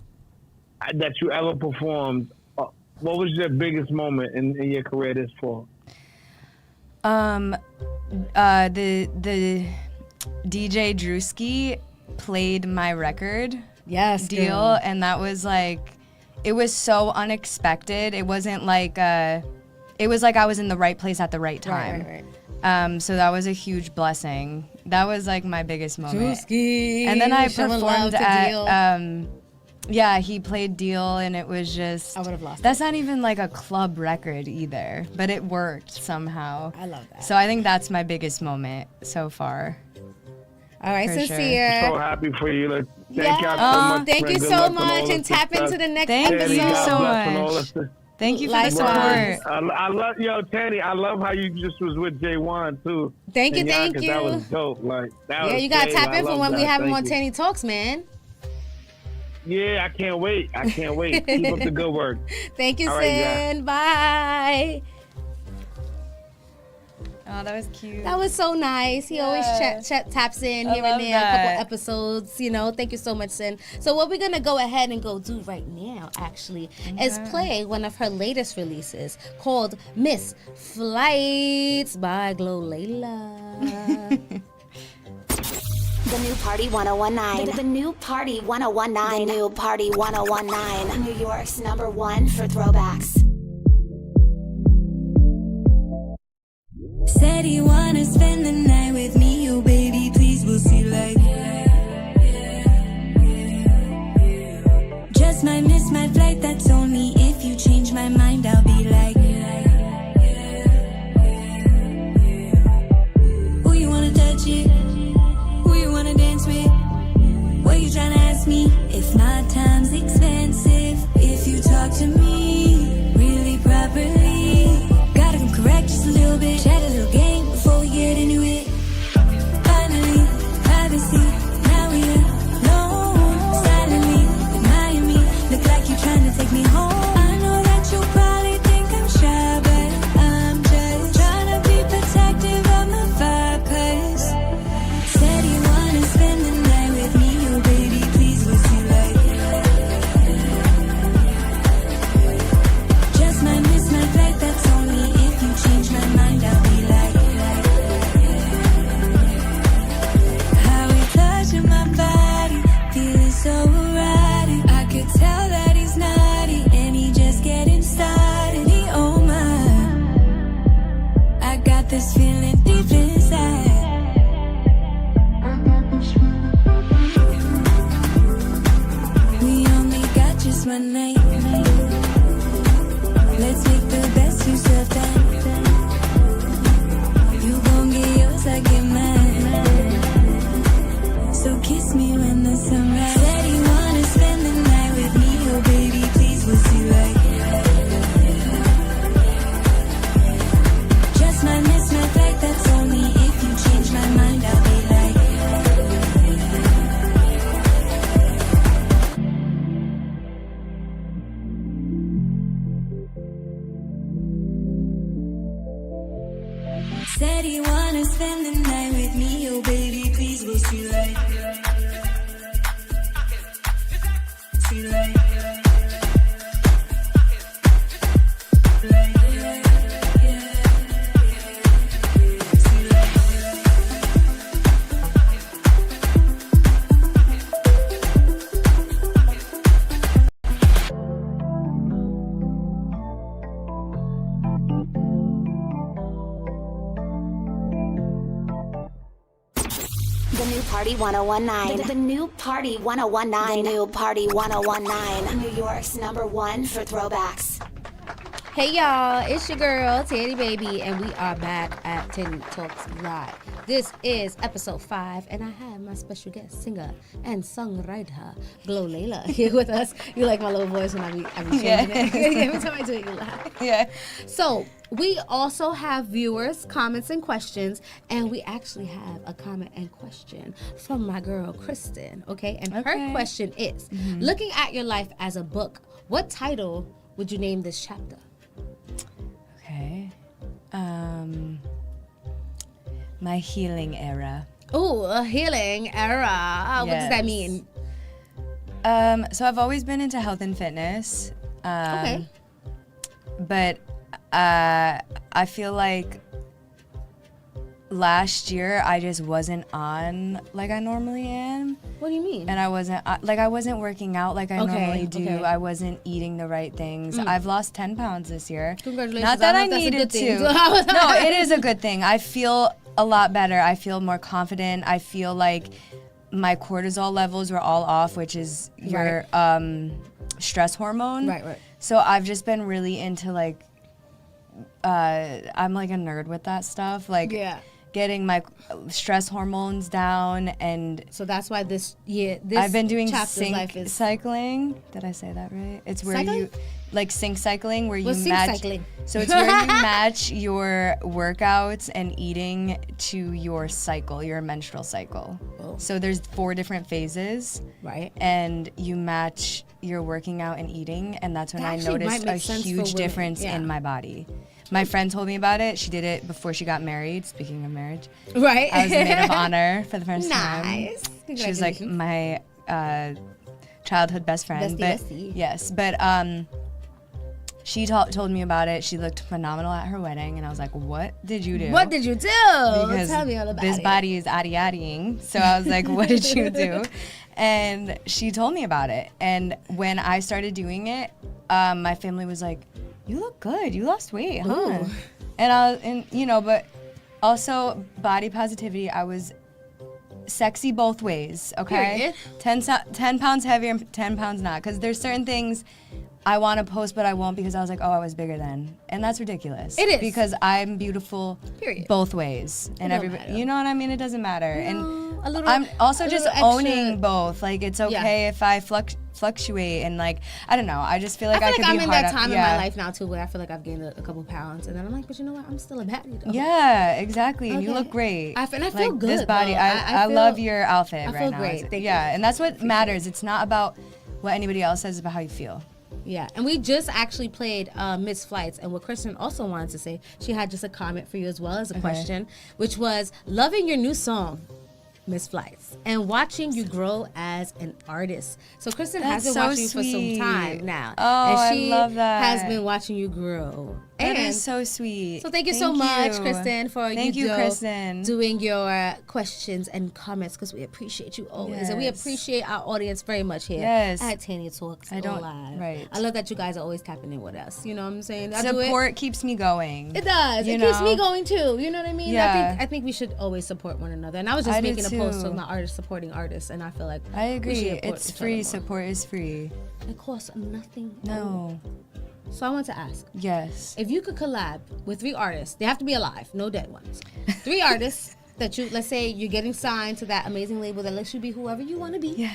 that you ever performed? What was your biggest moment in your career this fall? The DJ Drewski played my record deal, girl. and that was like, it was so unexpected. It wasn't like, it was like I was in the right place at the right time. Right. So that was a huge blessing. That was like my biggest moment. Drewski, and then I showing love performed to at, Deal. yeah, he played Deal, and it was just, I would have lost that's not even like a club record either, but it worked somehow. I love that. So I think that's my biggest moment so far. All right, For sure. Sincere. So happy for you. Like, Yeah. thank y'all so much. Thank you Good so luck on much, all and the tap into success. the next Thank episode. you God so bless on much. all the- Thank you for Likewise. the support. I love, Tany, I love how you just was with J1 too. Thank you, And thank 'cause you. That was dope. Like, that Yeah, was you gotta crazy. tap I in for love when we that. have him on Thank you. Tany Talks, man. Yeah, I can't wait. Keep up the good work. Thank you, All right, Sin. Bye. Oh, that was cute. That was so nice. He always taps in I here and love there, a that. couple episodes, Thank you so much, Sin. So what we're going to go ahead and go do right now, actually, is play one of her latest releases called Miss Flights by Glolialaa. The new Party 1019. The new Party 1019. The new Party 1019. New York's #1 for throwbacks. Said he wanna spend the night with me, oh baby, please, we'll see like. Just might miss my flight, that's only if you change my mind, I'll be like. Who you wanna touch it? Who you wanna dance with? What you tryna ask me? If my time's expensive, if you talk to me really properly, gotta come correct just a little bit. Chat a little game before we get into it. Finally, privacy, now we alone. Silently, admire me, look like you're trying to take me home. I know that you probably think I'm shy, but I'm just trying to be protective of my vibe, 'cause said you wanna spend the night with me, oh baby, please, what's you like? Just might miss my flight, that's only if you change my mind, I'll be like. How he touching my body, feeling so erotic. I could tell that he's naughty, and he just getting started. He, oh my, I got this feeling deep inside. We only got just one night. Let's make the best use of that. You gon' get yours, I get mine. So kiss me when the sunrise. Said you wanna spend the night with me, oh baby, please, what's you like? Just might miss my flight, that's only if you change my mind, I'll be like. Said he wanna spend the night with me, oh baby, please, what's you like? See like. The new Party 1019. The new Party 1019. The new Party 1019. New York's #1 for throwbacks. Hey y'all, it's your girl, Tany Baby, and we are back at Tany Talks Live. This is episode 5, and I have my special guest singer and songwriter, Glolialaa, here with us. You like my little voice when I be changing it? Every time I do it, you laugh. Yeah. So, we also have viewers' comments and questions, and we actually have a comment and question from my girl, Kristen, okay? And her question is, looking at your life as a book, what title would you name this chapter? Okay. My healing era. Oh, a healing era. What does that mean? So I've always been into health and fitness. Okay. But I feel like last year I just wasn't on like I normally am. What do you mean? And I wasn't working out like I normally do. Okay. I wasn't eating the right things. I've lost 10 pounds this year. Congratulations. Not that I don't know if needed that's a good to. thing. No, it is a good thing. I feel a lot better. I feel more confident. I feel like my cortisol levels were all off, which is your stress hormone. Right. So I've just been really into like, I'm like a nerd with that stuff. Like getting my stress hormones down, and so that's why this I've been doing sync cycling. Did I say that right? It's where cycling? you like sync cycling, where you Sync match. cycling? So it's where you match your workouts and eating to your cycle, your menstrual cycle. Oh. So there's 4 different phases, Right. and you match your working out and eating, and that's when That I actually noticed might a make sense for huge women. difference Yeah. in my body. My friend told me about it. She did it before she got married. Speaking of marriage, Right. I was the maid of honor for the first time. Nice. She was like Congratulations. my childhood best friend. Bestie. Yes, but she told me about it. She looked phenomenal at her wedding, and I was like, "What did you do? What did you do? Because Tell me all about this it. body is addy-addying." So I was like, "What did you do?" And she told me about it. And when I started doing it, my family was like, "You look good. You lost weight, huh?" Ooh. And but also body positivity. I was sexy both ways, okay? Period. 10 pounds heavier, 10 pounds not. Because there's certain things I want to post, but I won't because I was like, oh, I was bigger then. And that's ridiculous. It is. Because I'm beautiful Period. both ways. And don't everybody, matter. you know what I mean? It doesn't matter. And a little, I'm also a just little extra- owning both. Like, it's okay if I fluctuate and like, I don't know. I just feel like I I feel could like I'm be in hard that on- time in yeah. my life now too, where I feel like I've gained a couple pounds, and then I'm like, but you know what? I'm still a baddie though. Yeah, exactly. And you Okay. look great. And I feel like, good. This body, though. I feel- love your outfit I right feel now. great. Thank you. Yeah, and that's what matters. It's not about what anybody else says, it's about how you feel. Yeah, and we just actually played Miss Flights, and what Kristen also wanted to say, she had just a comment for you as well as a question, which was loving your new song, Miss Flights, and watching you grow as an artist. So Kristen has been That's so watching you for some sweet. time now, Oh, and she I love that. has been watching you grow. That And is so sweet. so thank you so much, you. Kristen, for Thank you, Kristen. doing your questions and comments, because we appreciate you always, and we Yes. appreciate our audience very much here Yes. at Tany Talks. I don't- Live. right. I love that you guys are always tapping in with us. You know what I'm saying? Support keeps me going. It does. You It keeps me know? going too. You know what I mean? Yeah. I think we should always support one another. And I was just I do making a post too. talking about artists supporting artists, and I feel like I we agree. should support It's each free. other more. Support is free. It costs nothing. No. So I want to ask, Yes. if you could collab with 3 artists, they have to be alive, no dead ones. 3 artists that you, let's say you're getting signed to that amazing label that lets you be whoever you want to be. Yes.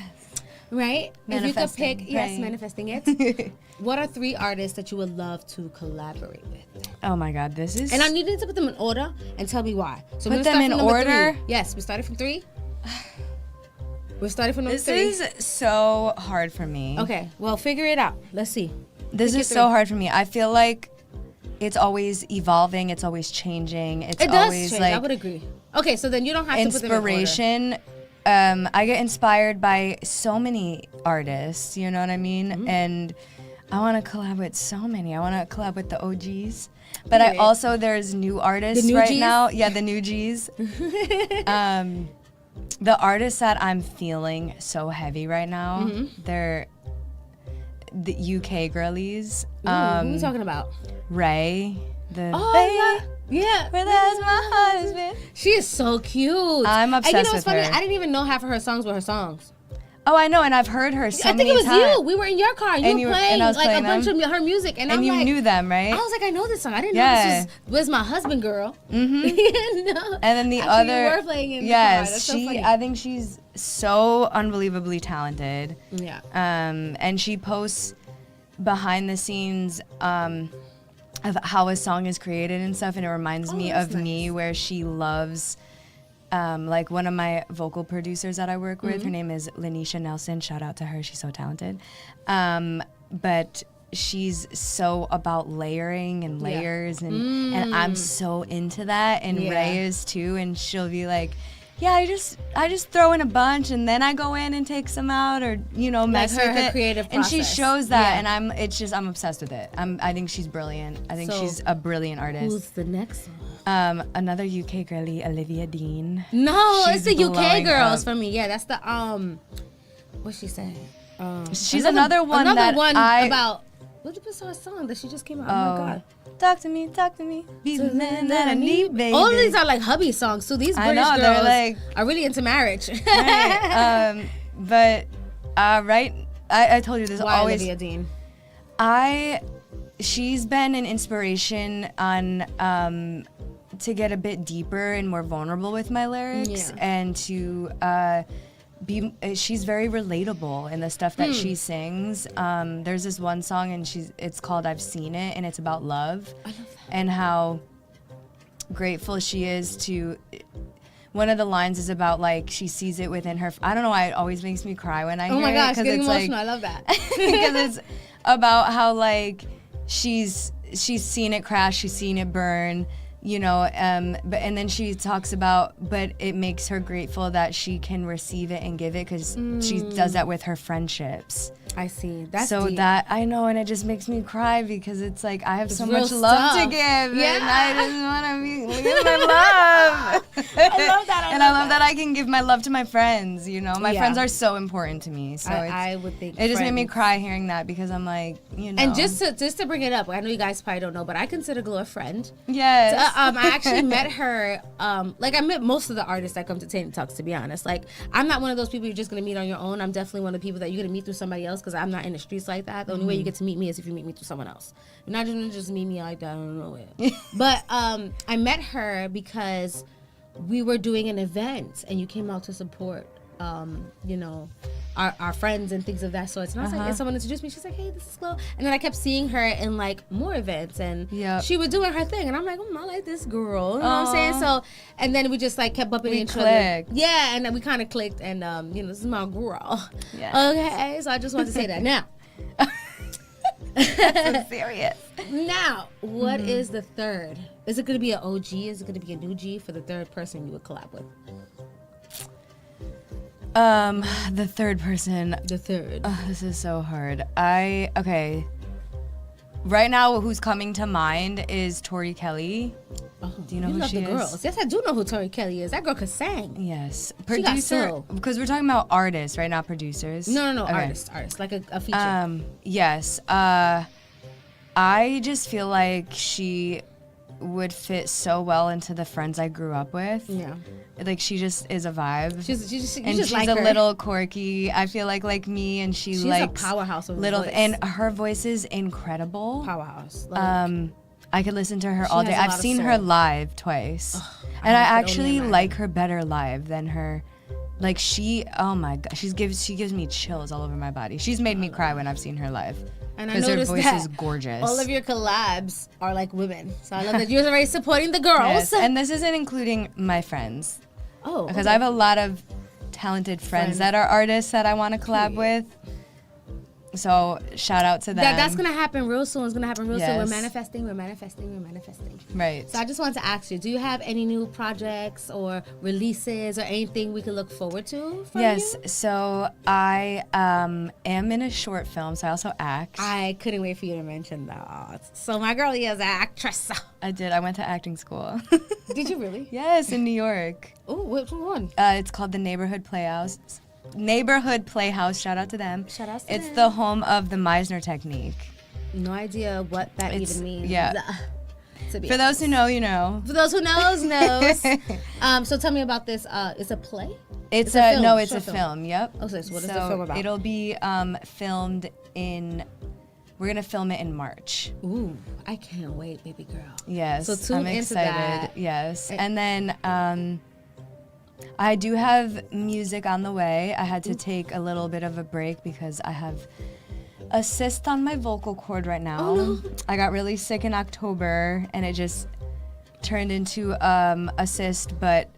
Right? If you could Manifesting, pick, yes, right. manifesting it. What are 3 artists that you would love to collaborate with? Oh my God, this is. And I needed to put them in order and tell me why. So Put we're gonna them start in from number order? 3. Yes, we started from 3. We're starting from number This 3. is so hard for me. Okay, well, figure it out. Let's see. This Pick is your so 3. hard for me. I feel like it's always evolving. It's always changing. It's It does always change. I like would agree. Okay, so then you don't have to put them in order. inspiration. I get inspired by so many artists. You know what I mean? Mm-hmm. And I want to collab with so many. I want to collab with the OGs. But Period. I also there's new artists The new right Gs? now. Yeah, the new Gs. The artists that I'm feeling so heavy right now, Mm-hmm. they're the UK girlies. Who are we talking about? Ray, the Oh, baby, yeah. where there's my husband. She is so cute. I'm And you obsessed know what's with funny? her. I didn't even know half of her songs were her songs. Oh, I know, and I've heard her so I think many it was times. you. We were in your car. You And were you were- playing and I was like playing a bunch them? of her music, and And I'm you like, knew them, right? I was like, I know this song. I didn't Yeah. know this was my husband, girl. Mm-hmm. No. And then the Actually, other, you were playing in the car. yes, That's so funny. I think she's so unbelievably talented. Yeah. And she posts behind the scenes of how a song is created and stuff, and it reminds me that's of me, where she loves. Like one of my vocal producers that I work with, her name is Lanisha Nelson. Shout out to her, she's so talented. But she's so about layering and layers, and I'm so into that, and Ray is too, and she'll be like, yeah, I just throw in a bunch and then I go in and take some out, or mess with her it. creative and she process. shows that, and I'm obsessed with it. I think she's brilliant. I think she's a brilliant artist. Who's the next one? Another UK girlie, Olivia Dean. No, She's it's the UK blowing girls up. for me. Yeah, that's the what's she saying? She's another one about what's the song that she just came out? Oh my god. Talk to me, be the man that I need, baby. All of these are like hubby songs, so these British girls are really into marriage. Right. But I told you there's Why always Olivia Dean? She's been an inspiration on to get a bit deeper and more vulnerable with my lyrics, and to she's very relatable in the stuff that she sings. There's this one song, and it's called I've Seen It, and it's about love. I love that. And how grateful she is to. One of the lines is about like she sees it within her. I don't know why it always makes me cry when I hear it. Oh my gosh, getting it's emotional. Like, I love that. because it's about how like she's seen it crash, she's seen it burn. And then she talks about, but it makes her grateful that she can receive it and give it, because she does that with her friendships. I see. That's so deep. that I know, and it just makes me cry, because it's like I have so real much love to stuff. give, Yeah. and I just want to give my love. I love that. I love that I can give my love to my friends. My Yeah. friends are so important to me. So I would think it just made me friends. cry hearing that, because I'm like, And just to bring it up, I know you guys probably don't know, but I consider Glo a friend. yes. I actually met her. I met most of the artists that come to Tany Talks. To be honest, like I'm not one of those people you're just gonna meet on your own. I'm definitely one of the people that you're gonna meet through somebody else, because I'm not in the streets like that. The only way you get to meet me is if you meet me through someone else. You're not gonna just meet me like that. I don't know it. But I met her because we were doing an event, and you came out to support. Our friends and things of that sort. And I was like, and someone introduced me. She's like, hey, this is Glo. And then I kept seeing her in like more events, and she was doing her thing. And I'm like, I like this girl. You know what I'm saying? So, and then we just like kept bumping into each other. Yeah, and then we kind of clicked, and this is my girl. Yes. Okay, so I just wanted to say that. Now, That's so serious. Now, what is the third? Is it going to be an OG? Is it going to be a new G for the third person you would collab with? The third person. The third. This is so hard. Okay. Right now, who's coming to mind is Tori Kelly. Oh, do you know who she is? Girls. Yes, I do know who Tori Kelly is. That girl could sing. Yes. She got Producer. soul. Because we're talking about artists, right? Not producers. No. Okay. Artist. Like a feature. Yes. I just feel like she would fit so well into the friends I grew up with. Yeah. Like she just is a vibe. She's a little quirky. I feel like me, and she's like a powerhouse of little voice. And her voice is incredible. Powerhouse. I could listen to her all day. I've seen her live twice. And I actually like her better live than her. Like oh my god, she gives me chills all over my body. She's made me cry when I've seen her live. And I because her noticed voice that is gorgeous. all of your collabs are like women. So I love that you're already supporting the girls. Yes. And this isn't including my friends. Oh. Because I have a lot of talented friends that are artists that I want to collab with. So shout out to them. That's gonna happen real soon. It's gonna happen real soon. Yes. We're manifesting. Right. So I just wanted to ask you, do you have any new projects or releases or anything we can look forward to from Yes. you? So I am in a short film, so I also act. I couldn't wait for you to mention that. So my girl is an actress. I did. I went to acting school. Did you really? Yes, in New York. Oh, which one? It's called the Neighborhood Playhouse. Shout out to them. Shout out to It's them. the home of the Meisner technique. No idea what that even means. Yeah. To be For those who know, you know. For those who knows. So tell me about this. It's a play? It's a film, no, it's short a film. film. Yep. Okay, so what is the film about? It'll be filmed in. We're gonna film it in March. Ooh, I can't wait, baby girl. Yes, So tune I'm into excited. that. Yes, and then I do have music on the way. I had to take a little bit of a break because I have a cyst on my vocal cord right now. Oh, no. I got really sick in October, and it just turned into a cyst, but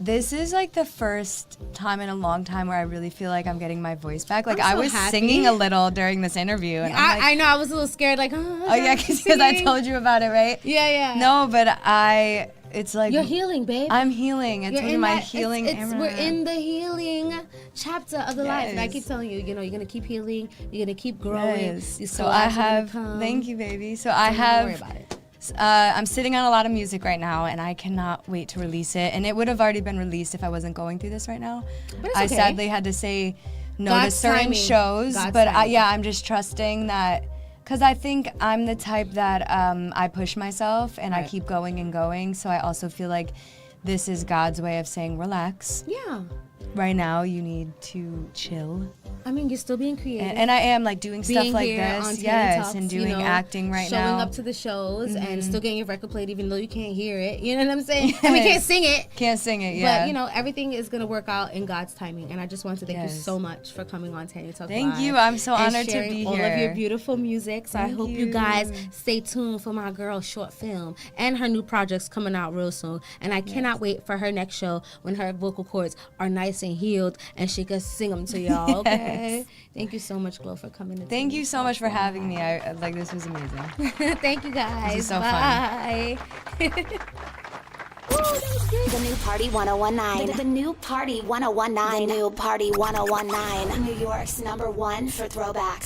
This is like the first time in a long time where I really feel like I'm getting my voice back. Like I'm I so was happy. singing a little during this interview, and I know I was a little scared, like, oh yeah, because I told you about it, right? Yeah. No, but it's like You're healing, babe. I'm healing. It's You're in my that, healing. we're in the healing chapter of the life, and I Yes. keep telling you, you're gonna keep healing. You're gonna keep growing. Yes. These So I collabs are gonna have. come. Thank you, baby. So So I don't have. worry about it. I'm sitting on a lot of music right now, and I cannot wait to release it. And it would have already been released if I wasn't going through this right now. But it's I okay. sadly had to say no God's to certain timing. shows, God's but timing. I'm just trusting that, because I think I'm the type that I push myself and I Right. keep going and going. So I also feel like this is God's way of saying relax. Yeah. Right now, you need to chill. I mean, you're still being creative. And I am like doing stuff being like here on this, Tany yes, Talks, and you doing know, acting right showing now. Mm-hmm. up to the shows and still getting your record played even though you can't hear it. You know what I'm saying? I mean, can't sing it. Can't sing it, yeah. But, you know, everything is going to work out in God's timing. And I just want to thank you Yes. so much for coming on Tany Talks Thank Live you. I'm so and honored to sharing be all of your here. beautiful music. So I Thank hope you you. guys stay tuned for my girl's short film and her new projects coming out real soon. And I cannot wait for her next show when her vocal cords are nice and healed and she can sing them to y'all, okay? Thank you so much, Glo, for coming to Thank Tany you so Talks much for Live. having me. I like this was amazing. Thank you, guys. This is so fun. Bye. The new Party 1019. The new Party 1019. The new Party 1019. New York's #1 for throwbacks.